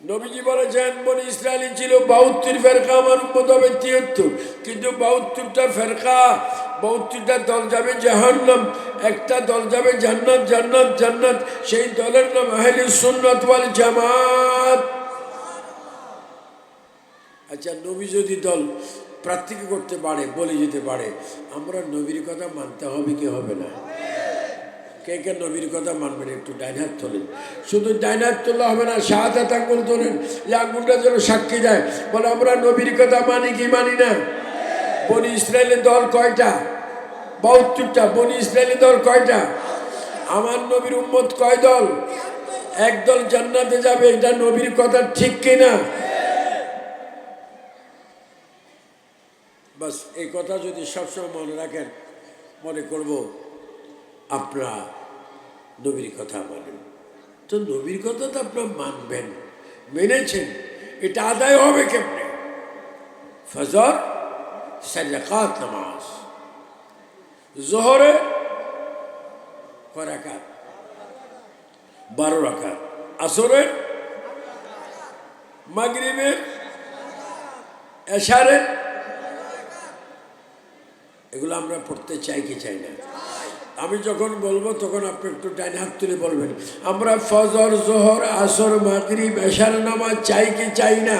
নবীজি বলেছেন বনি ইসরায়েলি ছিল ৭২ ফেরকা, আমার উম্মত হবে ৭৩, কিন্তু ৭২টা ফেরকা, ৭২টা দল যাবে জাহান্নাম, একটা দল যাবে জান্নাত জান্নাত জান্নাত। সেই দলের নাম আহলে সুন্নাত ওয়াল জামাত। আচ্ছা, নবী যদি দল প্রার্থী করতে পারে, বলে যেতে পারে, আমরা নবীর কথা মানতে হবে কি হবে না? কে কে নবীর কথা মানবেন একটু ডাইন হাত তোলেন। শুধু ডাইন হাত তোলা হবে না, শাহাদাত আঙ্গুল তোলেন, এই আঙ্গুলটা যেন সাক্ষী দেয়, বলে আমরা নবীর কথা মানি কি মানি না। বনি ইসরায়েলের দল কয়টা? ৭২টা। বনি ইসরায়েলের দল কয়টা? আমার নবীর উম্মত কয় দল? এক দল জান্নাতে যাবে, এটা নবীর কথা ঠিক কিনা? বাস এই কথা যদি সবসময় মনে রাখেন, মনে করব আপনারা নবীর কথা মানেন। তো নবীর কথা তো আপনারা মানবেন, মেনেছেন, এটা আদায় হবে কেমনে? ফজর, সালাত নামাজ, জোহরে কয় রাকাত? 12 রাকাত। আসরের, মাগরিবের, এশারের, এগুলো আমরা পড়তে চাই কি চাই না? আমি যখন বলবো তখন আপনি একটু ডাইন হাত তুলে বলবেন, আমরা ফজর, জোহর, আসর, মাগরিব, এশার নামাজ চাই কি চাই না?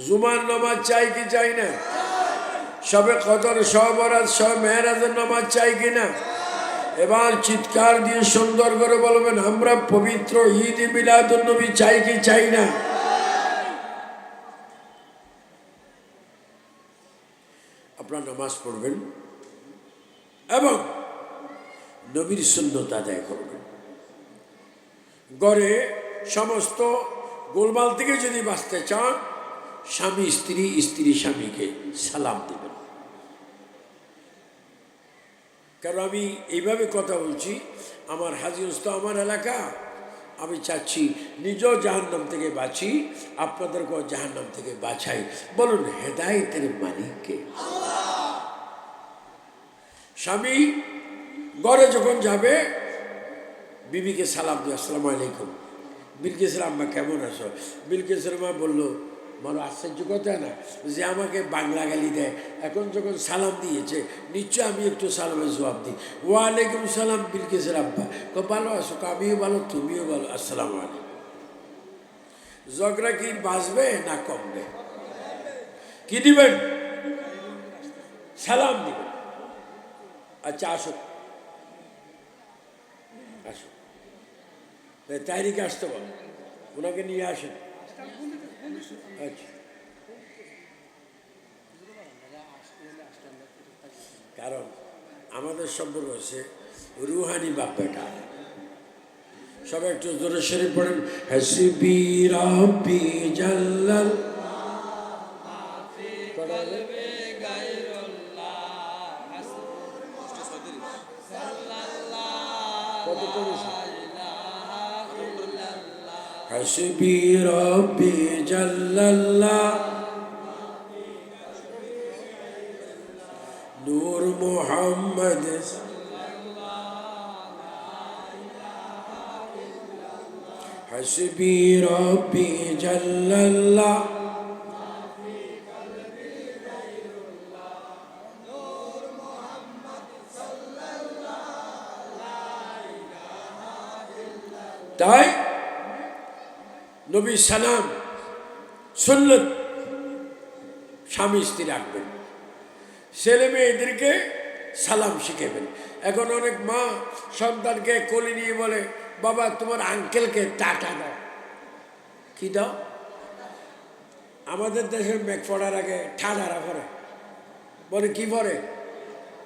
জুমার নামাজ চাই কি চাই না? সবে কদর, সব বরাত, সব মেহরাজের নামাজ চাই কি না? এবার চিৎকার দিয়ে সুন্দর করে বলবেন, আমরা পবিত্র ঈদ মিলাদুন নবী চাই কি চাই না? আপনারা নামাজ পড়বেন এবং নবীর সুন্নত আদায় করবেন। ঘরে সমস্ত গোলমাল থেকে যদি বাঁচতে চান, স্বামী স্ত্রী, স্ত্রী স্বামীকে সালাম দেবেন। কারণ আমি এইভাবে কথা বলছি, আমার হাজিগঞ্জ তো আমার এলাকা, আমি চাচ্ছি নিজেও জাহান্নাম থেকে বাঁচি, আপনাদেরকেও জাহান্নাম থেকে বাঁচাই। বলুন হেদায়েতের মালিককে। স্বামী ঘরে যখন যাবে, বিবিকে সালাম দিয়ে আসসালামু আলাইকুম, বিলকিসের আম্মা কেমন আছো? বিলকিসের মা বললো, বড় আশ্চর্য কথা না যে আমাকে বাংলা গালি দেয়, এখন যখন সালাম দিয়েছে নিশ্চয় আমি একটু সালামের জবাব দিই। ওয়ালাইকুম সালাম বিলকিসের আব্বা। ভালো আছো? আমিও ভালো, তুমিও ভালো, আসসালামু আলাইকুম। ঝগড়া কি বাঁচবে না কমবে? কি দিবেন? সালাম দিবেন। আচ্ছা আসো, আসো, তাইরিকে আসতে বল, ওনাকে নিয়ে আসেন। আচ্ছা, কারণ আমাদের সম্পর্ক হচ্ছে রুহানি বাপ বেটা। সবাই একটু জোরে শরীফ পড়েন, হাসবি রাব্বি জাল্লাল। হাসবি রাব্বি জাল্লাল্লাহ নূর মুহাম্মদ। হাসবি রাব্বি জাল্লাল্লাহ। তাই নবী সালাম সুন্নত স্বামী স্ত্রী রাখবেন, ছেলে মেয়েদেরকে সালাম শিখাবেন। এখন অনেক মা সন্তানকে কোলে নিয়ে বলে, বাবা তোমার আঙ্কেলকে টাটা দাও। কি দাও? আমাদের দেশের মেঘ পড়ার আগে ঠাডারা পড়ে, বলে কি পড়ে?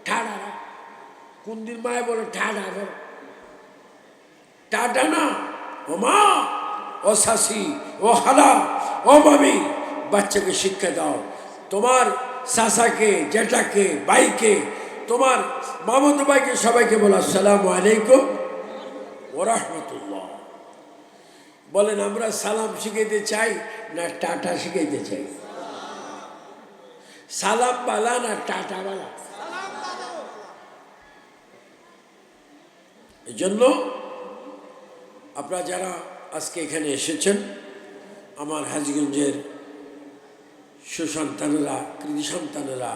ঠাডারা। কোন দিন মায়ে বলে ঠাডা পড়ে? টাটা না, ও মা, ও শাশি, ও হালা, ও মামি, বাচ্চাকে শিক্ষা দাও। তোমার চাচাকে, জেঠাকে, ভাইকে, তোমার মামাতো ভাইকে, সবাইকে বলো আসসালামু আলাইকুম ওয়া রাহমাতুল্লাহ। বলেন আমরা সালাম শিখাইতে চাই না টাটা শিখাইতে চাই? সালাম বালা না টাটা বালা? এই জন্য আপনারা যারা আজকে এখানে এসেছেন আমার হাজীগঞ্জের সুসন্তানেরা, কৃতি সন্তানেরা,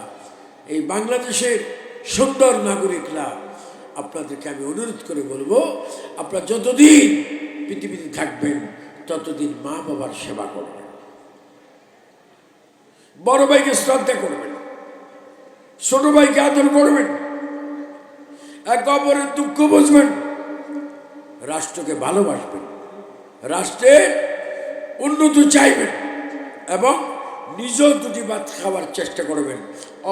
এই বাংলাদেশের সুন্দর নাগরিকরা, আপনাদেরকে আমি অনুরোধ করে বলবো, আপনারা যতদিন পৃথিবীতে থাকবেন ততদিন মা বাবার সেবা করবেন, বড় ভাইকে শ্রদ্ধা করবেন, ছোট ভাইকে আদর করবেন, একে অপরের দুঃখ বুঝবেন, রাষ্ট্রকে ভালোবাসবেন, রাষ্ট্রের উন্নতি চাইবেন এবং নিজেও দুটি ভাত খাওয়ার চেষ্টা করবেন,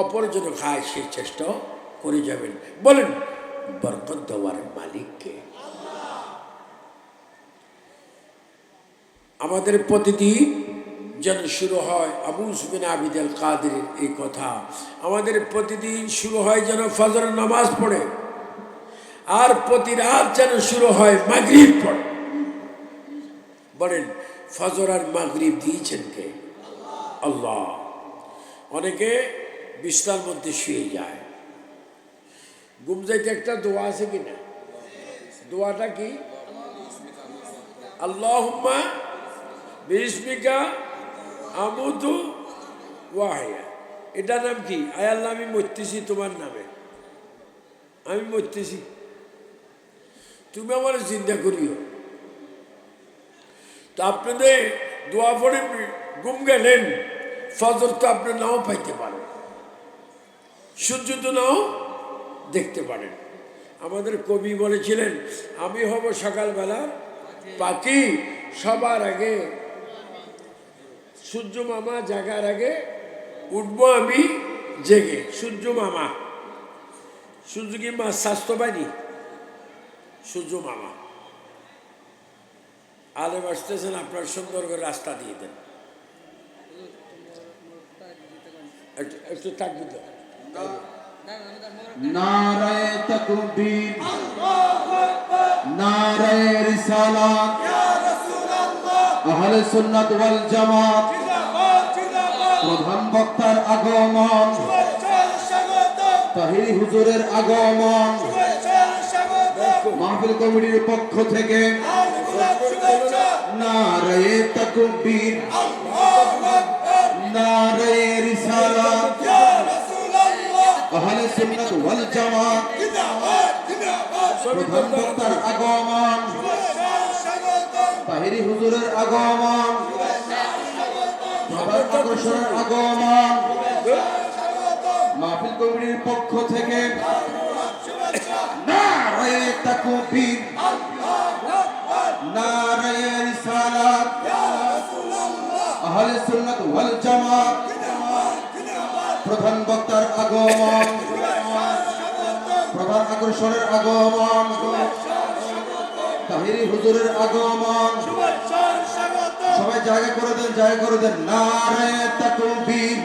অপর যেন খায় সেই চেষ্টাও করে যাবেন। বলেন বরকত দেওয়ার মালিককে। আমাদের প্রতিদিন যেন শুরু হয় আবু সুফিয়ান আবিদ আল কাদেরের এই কথা, আমাদের প্রতিদিন শুরু হয় যেন ফজরের নামাজ পড়ে, আর প্রতি রাত যেন শুরু হয় মাগরিব পড়ে। বলেন ফজর আর মাগরিব দিয়েছেন কে? আল্লাহ। অনেকে বিছানার মধ্যে শুয়ে যায়, ঘুম যাইতে একটা দোয়া আছে কিনা? দোয়াটা কি? আল্লাহুম্মা বিসমিকা আমুতু ওয়া আহয়া। এটার নাম কি? আয় আল্লাহ, আমি মরতেছি তোমার নামে, আমি মরতেছি, তুমি আমার চিন্তা করিও। তো আপনাদের দোয়া পড়ে ঘুম গেলেন, ফজর তো আপনি নাও পাইতে পারেন, সূর্য তো নাও দেখতে পারেন। আমাদের কবি বলেছিলেন, আমি হব সকালবেলার পাখি, সবার আগে সূর্য মামা জাগার আগে উঠবো আমি জেগে। সূর্য মামা, সূর্য কি মা স্বাস্থ্য পায়নি? সূর্য মামা আলেম আসতেছেন, আপনার সুন্দর করে রাস্তা দিয়ে দেন, একটু থাকবে তো। নারায়ে তাকবীর, নারায়ে রিসালাত, আহলে সুন্নাত ওয়াল জামাত, প্রধান বক্তার আগমন, তাহিরি হুজুরের আগমন, মাহফিল কমিটির পক্ষ থেকে নারায়ে তাকবীর, নারায়ে রিসালাত, আহলে সুন্নাত ওয়াল জামাত, প্রধান বক্তার আগমন, তাহিরি হুজুরের আগমন, সবার আকর্ষণের আগমন, মাহফিল কমিটির পক্ষ থেকে নারায়ে তাকবীর, নারায়ে রিসালাত, আহলে সুন্নাত ওয়াল জামাত, প্রধান বক্তার আগমন, প্রধান আকর্ষণের আগমন, তাহিরি হুজুরের আগমন। সবাই জায়গা করে দেন, জায়গা করে দেন। নারায়ে তাকবীর,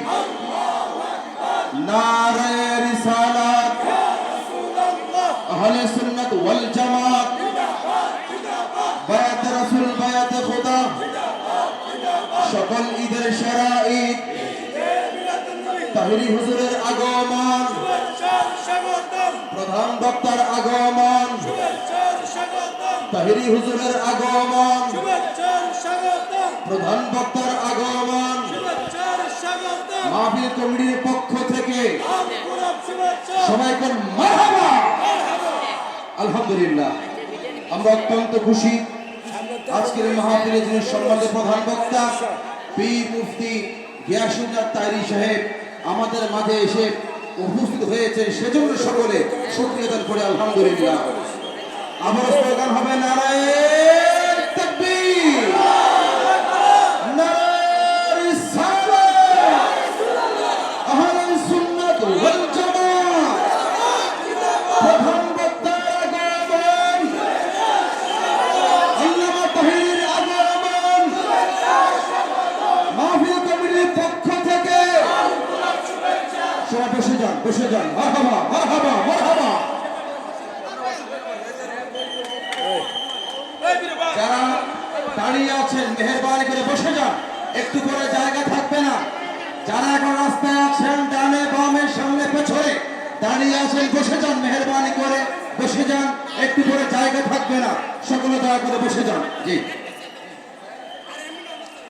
নারায়ে রিসালাত, আহলে সুন্নাত ওয়াল জামাত, বায়াতে রাসূল, বায়াতে খোদা, সকল ঈদের সেরা ঈদ, তাহিরি হুজুরের আগমন, প্রধান বক্তার আগমন, তাহিরি হুজুরের আগমন, প্রধান বক্তার আগমন, মাহফিল কমিটির পক্ষ থেকে সবাইকে মারহাবা। আলহামদুলিল্লাহ, আমরা অত্যন্ত খুশি আজকের মাহফিলে যিনি সম্মানিত প্রধান বক্তা পীর মুফতি গিয়াসউদ্দিন তাইরি সাহেব আমাদের মাঝে এসে উপস্থিত হয়েছে, সেজন্য সকলে শুকরিয়া আদায় করে আলহামদুলিল্লাহ। আবার স্লোগান হবে নারায়ে তাকবীর, নারায়ে রিসালাত, আহলে সুন্নাত ওয়াল জামাত, প্রধান বক্তার আগমন, আল্লামা তাহির আগমন, মাহফিল কমিটির পক্ষ থেকে সবাই বসে যান, বসে যান। মারহাবা, মারহাবা, মারহাবা। যারা দাঁড়িয়ে আছেন মেহেরবানি করে বসে যান, একটু করে জায়গা থাকবে না। যারা এখন রাস্তায় আছেন ডানে বামে সামনে পেছনে দাঁড়িয়ে আছেন, বসে যান, মেহেরবানি করে বসে যান, একটু করে জায়গা থাকবে না, সকলে দয়া করে বসে যান। জি।